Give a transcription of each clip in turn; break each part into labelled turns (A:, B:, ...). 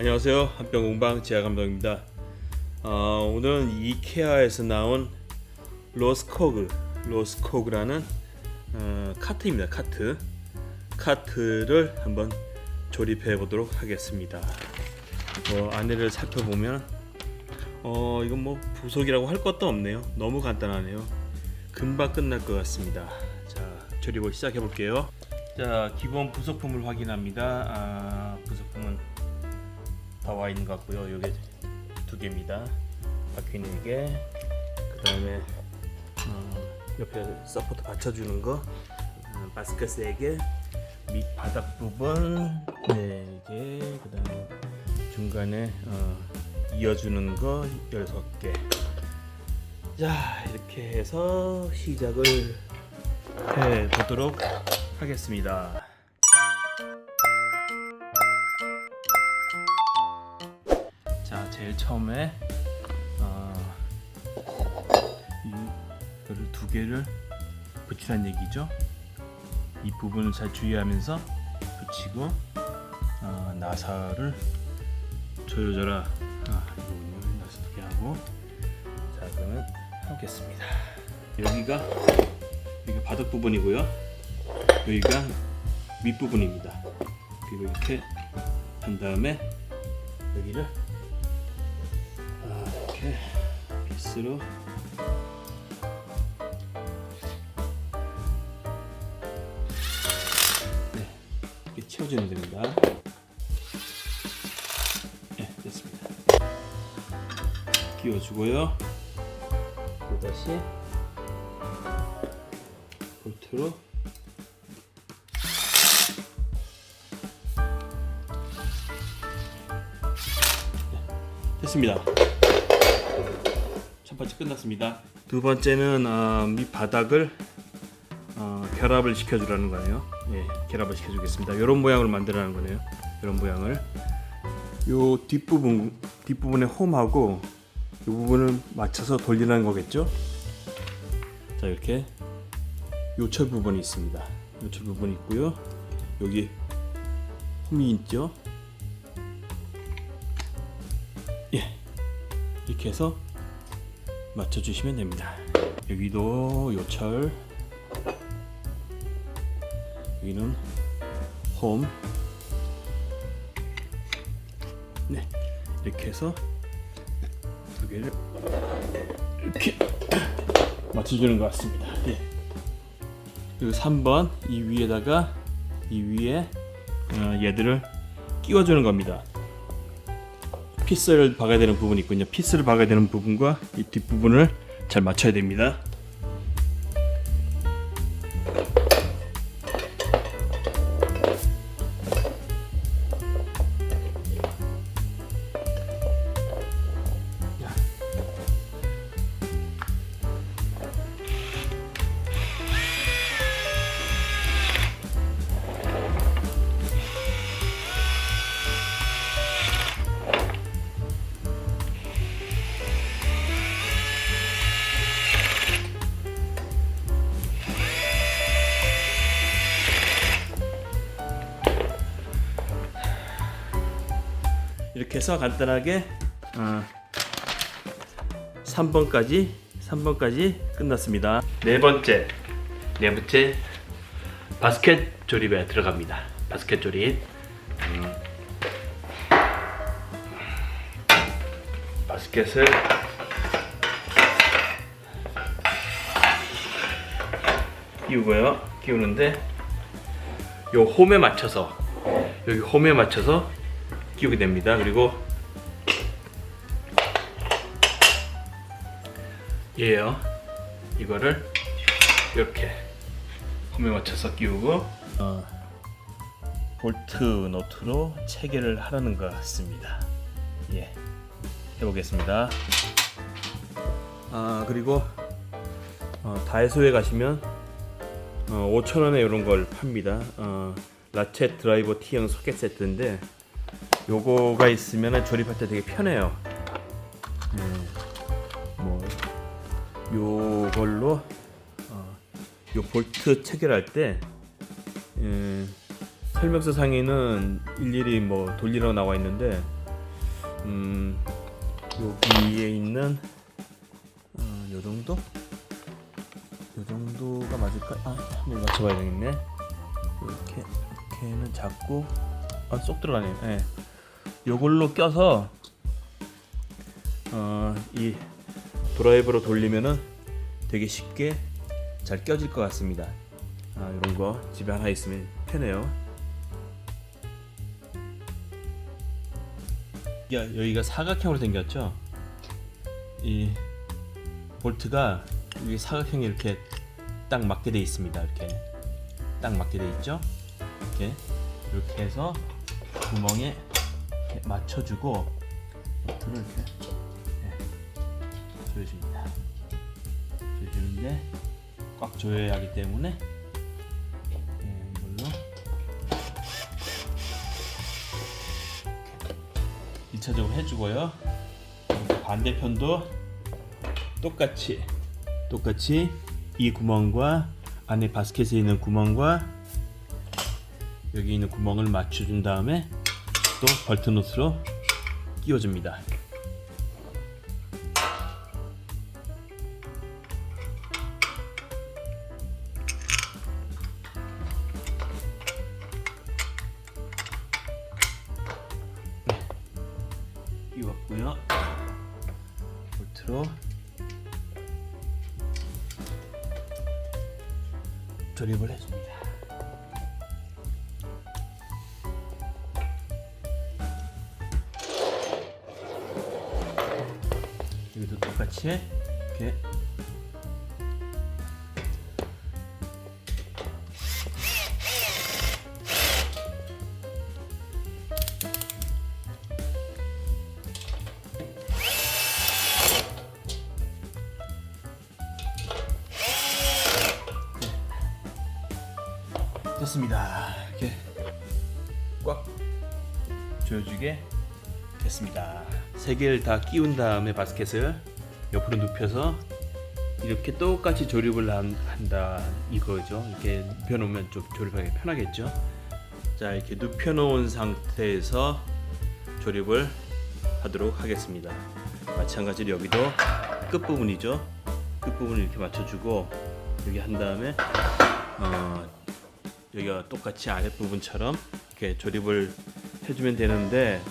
A: 안녕하세요. 한병공방 지하감독입니다. 오늘은 이케아에서 나온 로스코그라는 카트입니다. 카트를 한번 조립해 보도록 하겠습니다. 안에를 살펴보면 이건 뭐 부속이라고 할 것도 없네요. 너무 간단하네요. 금방 끝날 것 같습니다. 자, 조립을 시작해 볼게요. 자, 기본 부속품을 확인합니다. 부속품은 다 와 있는 것 같고요. 요게 두 개입니다. 바퀴 4개, 그 다음에 옆에 서포트 받쳐주는 거, 바스켓 3개, 밑 바닥 부분 4개, 그 다음에 중간에 이어주는 거 6개. 자, 이렇게 해서 시작을 해 보도록 하겠습니다. 자, 제일 처음에 이거를 두 개를 붙이란 얘기죠. 이 부분을 잘 주의하면서 붙이고 나사를 조여줘라. 이 부분을 나사 두 개 하고, 자, 그러면 하겠습니다. 여기가 바닥 부분이고요. 여기가 밑 부분입니다. 그리고 이렇게 한 다음에 여기를 이렇게 빗으로 이렇게 채워주면 됩니다. 네, 됐습니다. 끼워주고요. 또 다시 볼트로 됐습니다. 첫 번째 끝났습니다. 두 번째는 밑 바닥을 결합을 시켜주라는 거예요. 예, 결합을 시켜주겠습니다. 이런 모양으로 만들라는 거네요. 이런 모양을 요 뒷부분에 홈하고 이 부분을 맞춰서 돌리라는 거겠죠. 자, 이렇게 요철 부분이 있습니다. 요철 부분이 있고요. 여기 홈이 있죠. 예, 이렇게 해서 맞춰주시면 됩니다. 여기도 요철, 여기는 홈. 네, 이렇게 해서 두 개를 이렇게 맞춰주는 것 같습니다. 네. 그리고 3번 이 위에다가 이 위에 얘들을 끼워주는 겁니다. 피스를 박아야 되는 부분이 있군요. 피스를 박아야 되는 부분과 이 뒷부분을 잘 맞춰야 됩니다. 이렇게 해서 간단하게 3번까지 끝났습니다. 네 번째 바스켓 조립에 들어갑니다. 바스켓 조립. 바스켓을 끼우는데 요 홈에 맞춰서 여기 홈에 맞춰서 끼우게 됩니다. 그리고 이거를 이렇게 홈에 맞춰서 끼우고 볼트 너트로 체결을 하라는 것 같습니다. 예, 해보겠습니다. 그리고 다이소에 가시면 5,000원에 이런 걸 팝니다. 라쳇 드라이버 T형 소켓 세트인데 요거가 있으면 조립할 때 되게 편해요. 요걸로 요 볼트 체결할 때 설명서 상에는 일일이 뭐 돌리라고 나와 있는데 여기에 있는 요 정도? 요 정도가 맞을까? 한번 맞춰봐야 되겠네. 이렇게는 작고 쏙 들어가네요. 네. 요걸로 껴서 이 드라이버로 돌리면은 되게 쉽게 잘 껴질 것 같습니다. 이런 거 집에 하나 있으면 편해요. 여기가 사각형으로 생겼죠. 이 볼트가 여기 사각형이 이렇게 딱 맞게 돼 있습니다. 이렇게 딱 맞게 돼 있죠. 이렇게 해서 구멍에 이렇게 맞춰주고 볼트를 이렇게 조여줍니다. 조여주는데 꽉 조여야 하기 때문에 이걸로 2차적으로 해주고요. 반대편도 똑같이 이 구멍과 안에 바스켓에 있는 구멍과 여기 있는 구멍을 맞춰준 다음에 또 벌트노트로 끼워줍니다. 끼웠고요. 볼트로 조립을 해줍니다. 여기도 똑같이 이렇게 됐습니다. 이렇게 꽉 조여주게 됐습니다. 세 개를 다 끼운 다음에 바스켓을 옆으로 눕혀서 이렇게 똑같이 조립을 한다 이거죠. 이렇게 눕혀놓으면 좀 조립하기 편하겠죠. 자, 이렇게 눕혀놓은 상태에서 조립을 하도록 하겠습니다. 마찬가지로 여기도 끝부분이죠. 끝부분을 이렇게 맞춰주고 여기 한 다음에 여기가 똑같이 아랫부분처럼 이렇게 조립을 해주면 되는데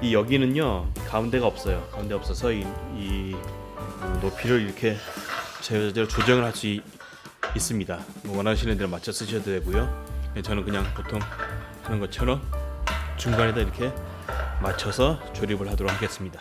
A: 이 여기는요 가운데가 없어요. 가운데 없어서 이 높이를 이렇게 제대로 조정을 할 수 있습니다. 원하시는 대로 맞춰 쓰셔도 되고요. 저는 그냥 보통 하는 것처럼 중간에다 이렇게 맞춰서 조립을 하도록 하겠습니다.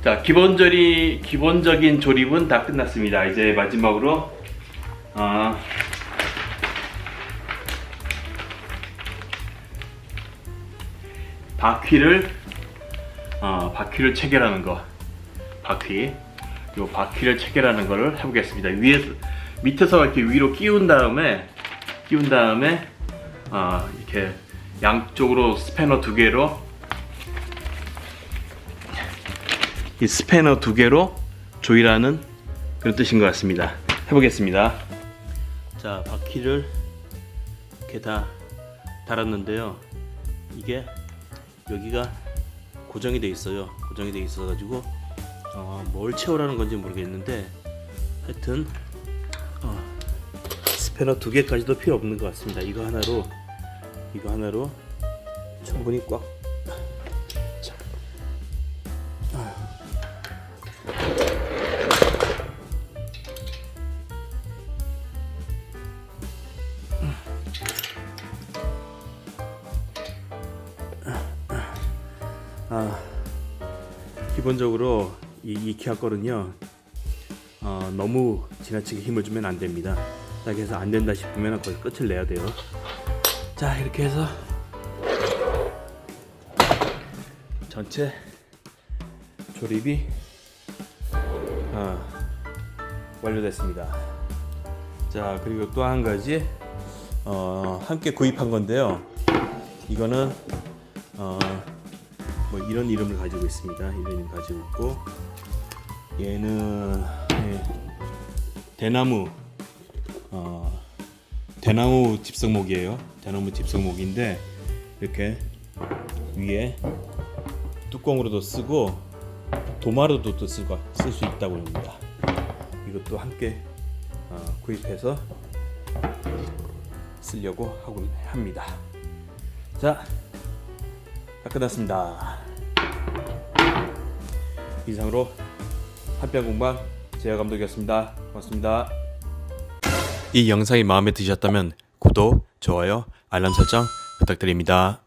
A: 자, 기본적인 조립은 다 끝났습니다. 이제 마지막으로 바퀴를 체결하는 거, 바퀴를 체결하는 거를 해보겠습니다. 밑에서 이렇게 위로 끼운 다음에 이렇게 양쪽으로 스패너 두 개로 이 스패너 두 개로 조이라는 그런 뜻인 것 같습니다. 해보겠습니다. 자, 바퀴를 이렇게 다 달았는데요. 이게 여기가 고정이 돼 있어요. 고정이 돼 있어 가지고 뭘 채우라는 건지 모르겠는데 하여튼 스패너 2개까지도 필요 없는 것 같습니다. 이거 하나로 충분히 꽉. 자. 기본적으로 이 이케아 거는요 너무 지나치게 힘을 주면 안 됩니다. 딱 해서 안 된다 싶으면 거의 끝을 내야 돼요. 자, 이렇게 해서 전체 조립이 완료됐습니다. 자, 그리고 또 한 가지 함께 구입한 건데요. 이거는 뭐 이런 이름을 가지고 있습니다. 이런 이름 가지고 있고, 얘는 대나무 집성목이에요. 대나무 집성목인데 이렇게 위에 뚜껑으로도 쓰고 도마로도 쓸 수 있다고 합니다. 이것도 함께 구입해서 쓰려고 하고 합니다. 자, 다 끝났습니다. 이상으로 한편공방 제야 감독이었습니다. 고맙습니다. 이 영상이 마음에 드셨다면 구독, 좋아요, 알람 설정 부탁드립니다.